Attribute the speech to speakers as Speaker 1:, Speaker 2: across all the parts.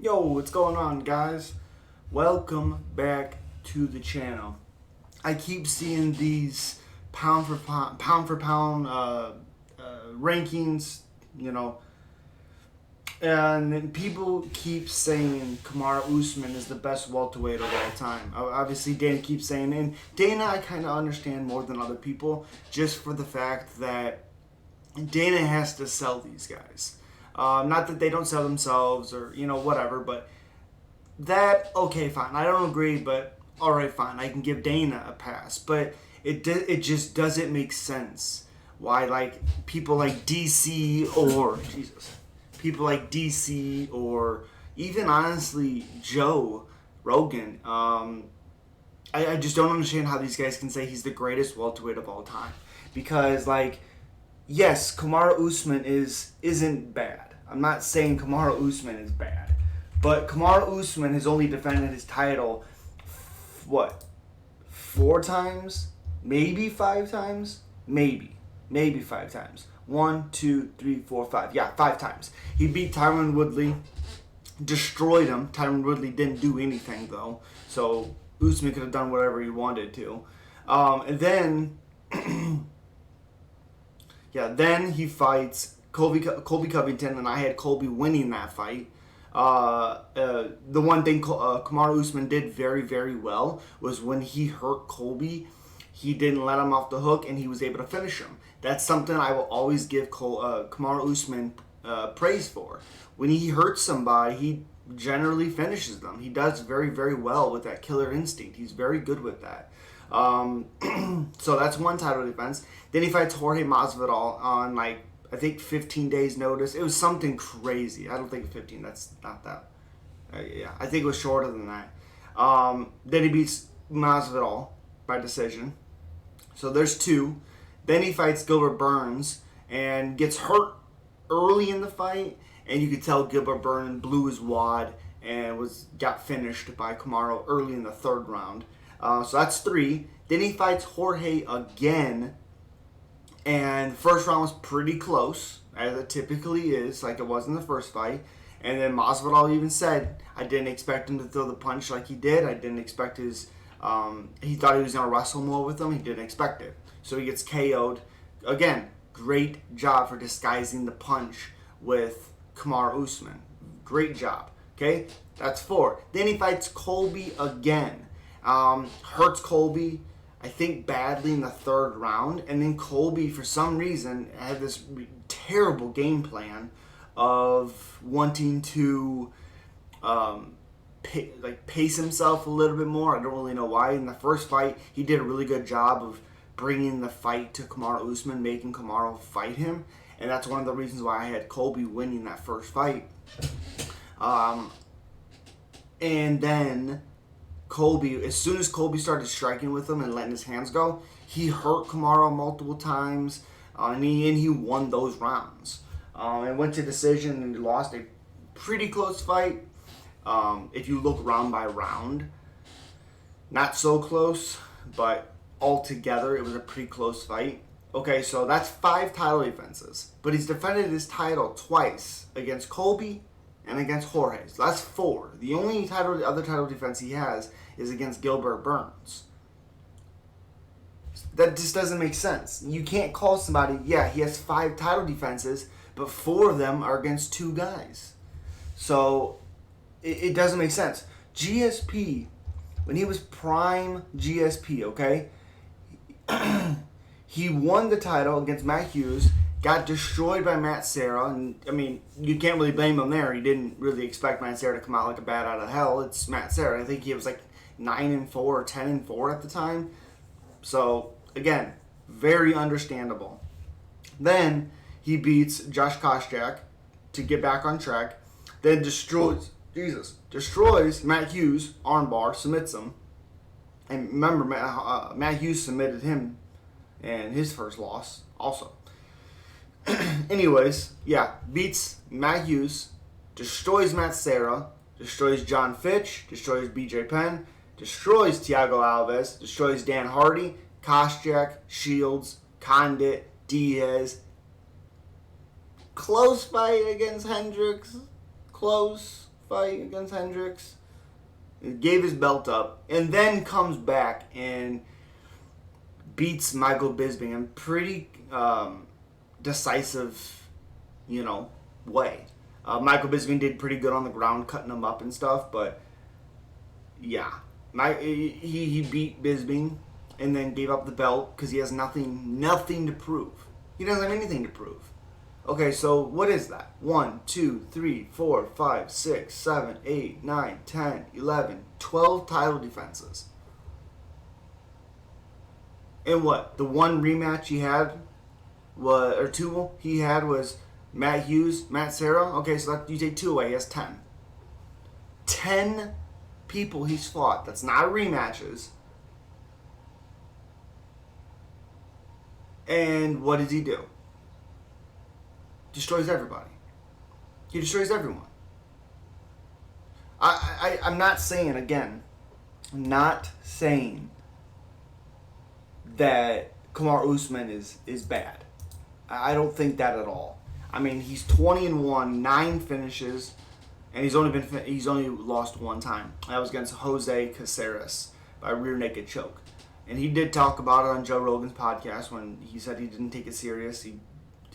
Speaker 1: Yo, what's going on, guys? Welcome back to the channel. I keep seeing these pound for pound rankings, you know, and people keep saying Kamaru Usman is the best welterweight of all time. Obviously, Dana keeps saying, and Dana I kind of understand more than other people, just for the fact that Dana has to sell these guys. Not that they don't sell themselves or whatever, but okay, fine. I don't agree, but all right, fine. I can give Dana a pass, but it just doesn't make sense why people like DC or people like DC or even honestly Joe Rogan. I just don't understand how these guys can say he's the greatest welterweight of all time because yes, Kamaru Usman isn't bad. I'm not saying Kamaru Usman is bad. But Kamaru Usman has only defended his title, what, 4 times? Maybe 5 times? Maybe 5 times. 1, 2, 3, 4, 5. Yeah, 5 times. He beat Tyron Woodley, destroyed him. Tyron Woodley didn't do anything, though. So Usman could have done whatever he wanted to. And then, then he fights Colby Covington, and I had Colby winning that fight. The one thing Kamaru Usman did very, very well was when he hurt Colby, he didn't let him off the hook, and he was able to finish him. That's something I will always give Kamaru Usman praise for. When he hurts somebody, he generally finishes them. He does very, very well with that killer instinct. He's very good with that. So that's one title defense. Then he fights Jorge Masvidal on I think 15 days notice. It was something crazy. I don't think 15. That's not that. Yeah, I think it was shorter than that. Then he beats Masvidal by decision. So there's 2. Then he fights Gilbert Burns and gets hurt early in the fight, and you could tell Gilbert Burns blew his wad and got finished by Kamaru early in the 3rd round. So that's 3. Then he fights Jorge again. And first round was pretty close, as it typically is, like it was in the first fight. And then Masvidal even said, I didn't expect him to throw the punch like he did. I didn't expect he thought he was going to wrestle more with him. He didn't expect it. So he gets KO'd. Again, great job for disguising the punch with Kamaru Usman. Great job. Okay, that's 4. Then he fights Colby again. Hurts Colby, I think, badly in the 3rd round, and then Colby, for some reason, had this terrible game plan of wanting to pace himself a little bit more. I don't really know why. In the first fight, he did a really good job of bringing the fight to Kamaru Usman, making Kamaru fight him, and that's one of the reasons why I had Colby winning that first fight. And then Colby, as soon as Colby started striking with him and letting his hands go, he hurt Kamaru multiple times, and he won those rounds. And went to decision and lost a pretty close fight. If you look round by round, not so close, but altogether it was a pretty close fight. Okay, so that's 5 title defenses, but he's defended his title twice against Colby and against Jorge. So that's 4. The only other title defense he has is against Gilbert Burns. That just doesn't make sense. You can't call somebody, yeah, he has 5 title defenses, but 4 of them are against 2 guys. So it doesn't make sense. GSP, when he was prime GSP, okay, he won the title against Matt Hughes, got destroyed by Matt Serra, and I mean, you can't really blame him there. He didn't really expect Matt Serra to come out like a bat out of hell. It's Matt Serra. I think he was 9-4 or 10-4 at the time. So again, very understandable. Then he beats Josh Koscheck to get back on track. Then destroys Matt Hughes, armbar, submits him. And remember, Matt Hughes submitted him in his first loss also. Anyways, yeah, beats Matt Hughes, destroys Matt Serra, destroys John Fitch, destroys BJ Penn, destroys Thiago Alves, destroys Dan Hardy, Koscheck, Shields, Condit, Diaz. Close fight against Hendricks. Close fight against Hendricks. Gave his belt up, and then comes back and beats Michael Bisping in pretty decisive, way. Michael Bisping did pretty good on the ground, cutting him up and stuff, but yeah, he beat Bisping and then gave up the belt because he has nothing to prove. He doesn't have anything to prove. Okay, so what is that? 1, 2, 3, 4, 5, 6, 7, 8, 9, 10, 11, 12 title defenses. And what? The one rematch he had was, or two he had was Matt Hughes, Matt Serra. Okay, so you take 2 away, he has 10. 10 people he's fought. That's not rematches. And what does he do? Destroys everybody. He destroys everyone. I'm not saying, again, I'm not saying that Kamaru Usman is bad. I don't think that at all. I mean, he's 20-1, 9 finishes, and he's only lost 1 time. That was against Jose Caceres by rear naked choke. And he did talk about it on Joe Rogan's podcast when he said he didn't take it serious. He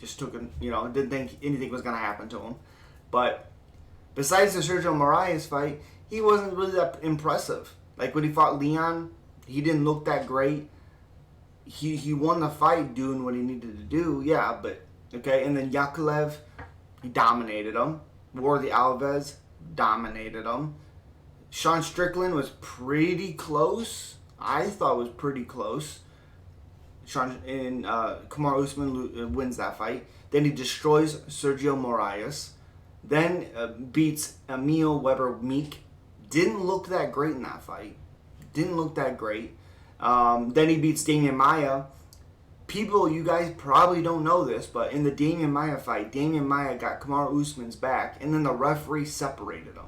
Speaker 1: just took it, didn't think anything was going to happen to him. But besides the Sergio Moraes fight, he wasn't really that impressive. Like when he fought Leon, he didn't look that great. He won the fight doing what he needed to do, yeah, but okay. And then Yakovlev, he dominated him. Warley Alves dominated him. Sean Strickland was pretty close. I thought it was pretty close. Kamaru Usman wins that fight. Then he destroys Sergio Moraes. Then beats Emil Weber-Meek. Didn't look that great in that fight. Didn't look that great. Then he beats Damian Maia. People, you guys probably don't know this, but in the Damian Maia fight, Damian Maia got Kamaru Usman's back, and then the referee separated them.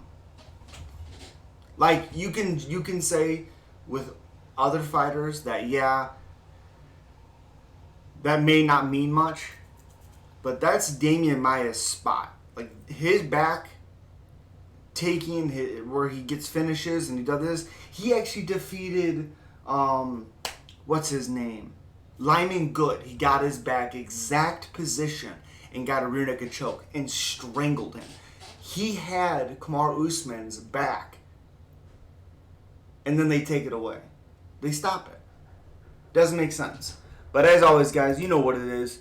Speaker 1: Like, you can say with other fighters that, yeah, that may not mean much, but that's Damian Maia's spot. Like, his back taking where he gets finishes and he does this. He actually defeated, what's his name? Lyman Good. He got his back exact position and got a rear naked choke and strangled him. He had Kamaru Usman's back, and then they take it away. They stop it. Doesn't make sense. But as always, guys, you know what it is.